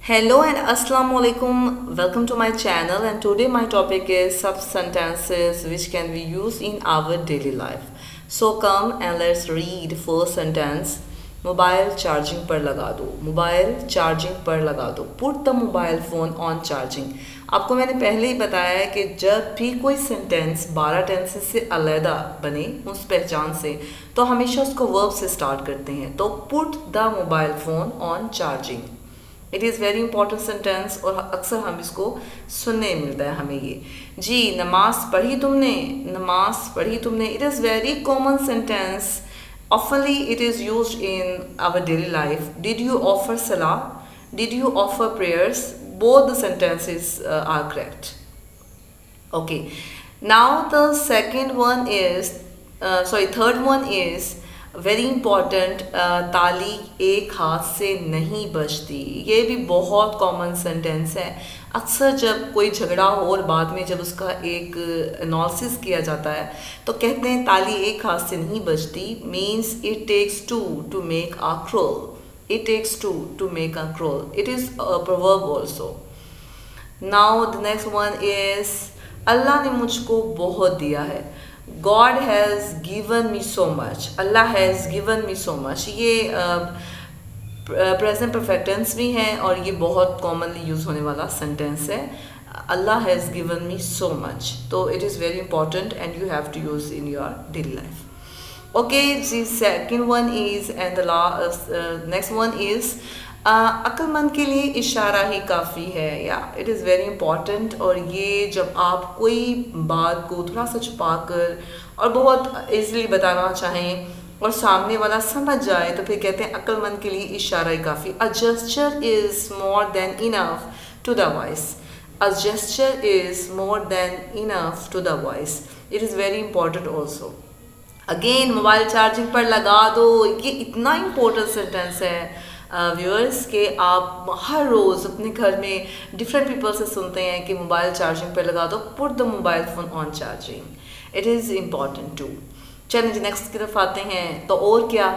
Hello and Assalamu Alaikum. Welcome to my channel, and today my topic is sub sentences which can be used in our daily life. So come and let's read first sentence. Mobile charging पर लगा दो, mobile charging पर लगा दो, put the mobile phone on charging. आपको मैंने पहले ही बताया है कि जब भी कोई सेंटेंस 12 टेंसेस से अलहदा बने उस पहचान से, तो हमेशा उसको वर्ब से स्टार्ट करते हैं। तो put the mobile phone on charging, it is very important sentence और अक्सर हम इसको सुनने मिलता है हमें ये। जी नमाज पढ़ी तुमने, नमाज पढ़ी तुमने, it is very common sentence. Oftenly it is used in our daily life. Did you offer salah? Did you offer prayers? Both the sentences are correct. Okay. Now the second one is, third one is very important. ताली एक हाथ से नहीं बजती, ये भी बहुत common sentence है। अक्सर जब कोई झगड़ा हो और बाद में जब उसका एक एनालिसिस किया जाता है तो कहते हैं ताली एक हाथ से नहीं बजती, means it takes two to make a quarrel, it takes two to make a quarrel, it is a proverb also. Now the next one is अल्लाह ने मुझको बहुत दिया है। God has given me so much, Allah has given me so much, ये present perfect tense भी है और ये बहुत कॉमनली यूज़ होने वाला सेंटेंस है। Allah has given me so much, तो it is very important and you have to use in your daily life. Okay, the second one is and the next one is अक्लमंद के लिए इशारा ही काफ़ी है, या इट इज़ वेरी इंपॉर्टेंट। और ये जब आप कोई बात को थोड़ा सा छुपा कर और बहुत ईज़िली बताना चाहें और सामने वाला समझ जाए तो फिर कहते हैं अक्लमंद के लिए इशारा ही काफ़ी। A gesture is more than enough to the voice, a gesture is more than enough to the voice, it is very important also. Again mobile charging पर लगा दो, ये इतना इम्पोर्टेंट सेंटेंस है व्यूअर्स के आप हर रोज़ अपने घर में डिफरेंट पीपल से सुनते हैं कि मोबाइल चार्जिंग पर लगा दो, put the mobile phone on charging, it is important too. चलिए जी नेक्स्ट की तरफ आते हैं। तो और क्या,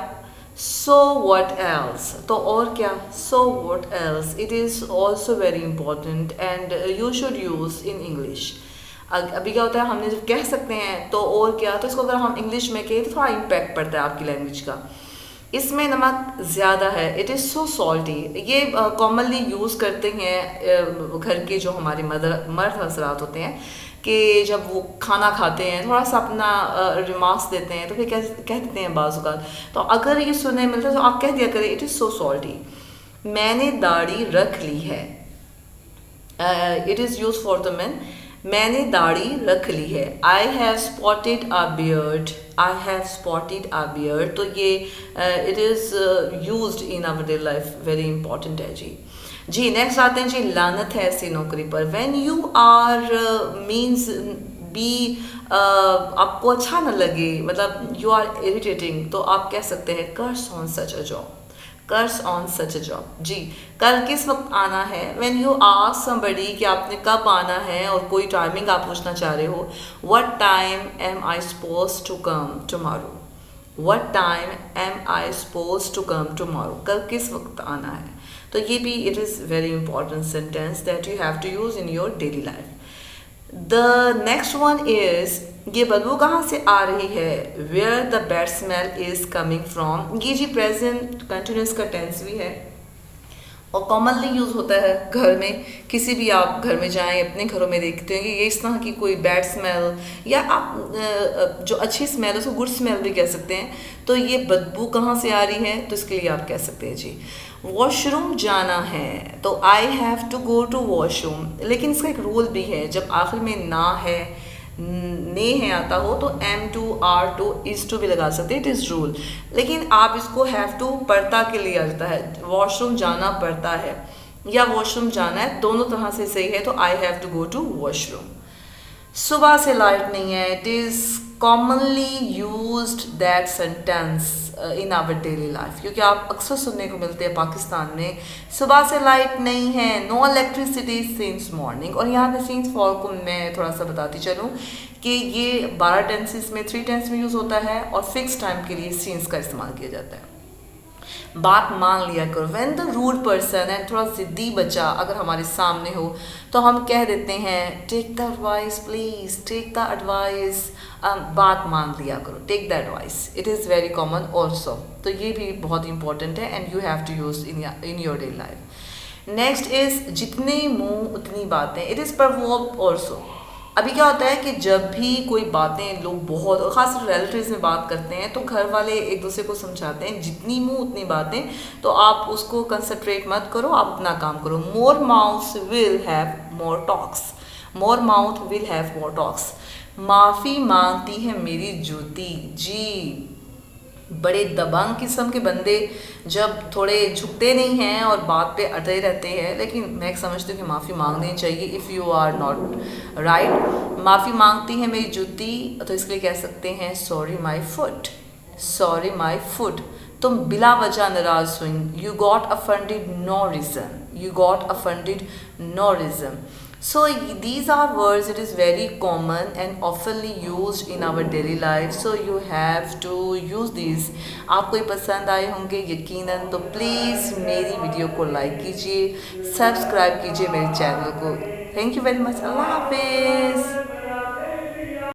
सो व्हाट एल्स, तो और क्या, so what else, it is also very important and you should use in English. अभी क्या होता है, हमने जब कह सकते हैं तो और क्या, तो इसको अगर हम इंग्लिश में कहें तो थोड़ा इम्पैक्ट पड़ता है आपकी लैंग्वेज का। इसमें नमक ज़्यादा है, इट इज़ सो सॉल्टी, ये कॉमनली यूज़ करते हैं घर के जो हमारे मर्द हजरात होते हैं कि जब वो खाना खाते हैं थोड़ा सा अपना रिमार्क्स देते हैं तो फिर कह देते हैं बाज़ औक़ात। तो अगर ये सुनने मिलता है तो आप कह दिया करें इट इज़ सो सॉल्टी। मैंने दाढ़ी रख ली है, it is use for the man, मैंने दाढ़ी रख ली है। I have spotted a beard, I have spotted a beard, तो ये it is used in our daily life, very important है जी। जी नेक्स्ट आते हैं जी, लानत है ऐसी नौकरी पर। When you are means be, आपको अच्छा न लगे, मतलब यू आर इरिटेटिंग, तो आप कह सकते हैं curse on such a job, curse on such a job. जी कल किस वक्त आना है, व्हेन यू आस्क समबडी कि आपने कब आना है और कोई टाइमिंग आप पूछना चाह रहे हो, what time am I suppose to come tomorrow, what time am I suppose to come tomorrow, कल किस वक्त आना है। तो ये भी it is very important sentence that you have to use in your daily life. The next one is, ये बदबू कहाँ से आ रही है, where the bad smell is coming from, ये जी प्रेजेंट कंटिन्यूस का टेंस भी है और कॉमनली यूज़ होता है घर में। किसी भी आप घर में जाएं, अपने घरों में देखते हैं कि ये इस तरह की कोई बैड स्मेल या आप जो अच्छी स्मेल है उसको गुड स्मेल भी कह सकते हैं। तो ये बदबू कहाँ से आ रही है, तो इसके लिए आप कह सकते हैं जी वॉशरूम जाना है, तो I have to go to washroom. लेकिन इसका एक रूल भी है, जब आखिर में ना है, ने है आता हो तो am to are to is to भी लगा सकते हैं, इट इज़ रूल। लेकिन आप इसको हैव टू पढ़ता के लिए आ जाता है, वॉशरूम जाना पड़ता है या वॉशरूम जाना है, दोनों तरह से सही है। तो I have to go to washroom. सुबह से लाइट नहीं है, it is commonly used that sentence in our daily life, क्योंकि आप अक्सर सुनने को मिलते हैं पाकिस्तान में सुबह से लाइट नहीं है, नो इलेक्ट्रिसिटी सिंस मॉर्निंग। और यहाँ पे सिंस फॉर को मैं थोड़ा सा बताती चलूँ कि ये 12 टेंसेस में 3 टेंस में यूज़ होता है और फिक्स टाइम के लिए सिंस का इस्तेमाल किया जाता है। बात मान लिया करो। When the rude person and थोड़ा ज़िद्दी बच्चा अगर हमारे सामने हो तो हम कह देते हैं take the advice please, take the advice, बात मान लिया करो, take the advice. It is very common also, तो ये भी बहुत इंपॉर्टेंट है and you have to use in your daily life. Next is जितने मुंह उतनी बातें। It is proverb also. अभी क्या होता है कि जब भी कोई बातें लोग बहुत, और ख़ासकर रिलेटिव्स में बात करते हैं तो घर वाले एक दूसरे को समझाते हैं जितनी मुंह उतनी बातें, तो आप उसको कंसंट्रेट मत करो, आप अपना काम करो। More mouths will have more talks, more mouth will have more talks. माफ़ी मांगती है मेरी जूती। जी, बड़े दबंग किस्म के बंदे जब थोड़े झुकते नहीं हैं और बात पे अड़े रहते हैं, लेकिन मैं समझती हूँ कि माफ़ी मांगनी चाहिए if you are not right. माफ़ी मांगती है मेरी जूती, तो इसके लिए कह सकते हैं sorry my foot, sorry my foot. तुम बिला वजह नाराज हुई, you got offended no reason, you got offended no reason. So these are words, it is very common and oftenly used in our daily life, so you have to use these. आपको ये पसंद आए होंगे यकीनन, तो please मेरी video को like कीजिए, सब्सक्राइब कीजिए मेरे चैनल को। Thank you very much. अल्लाह हाफिज़।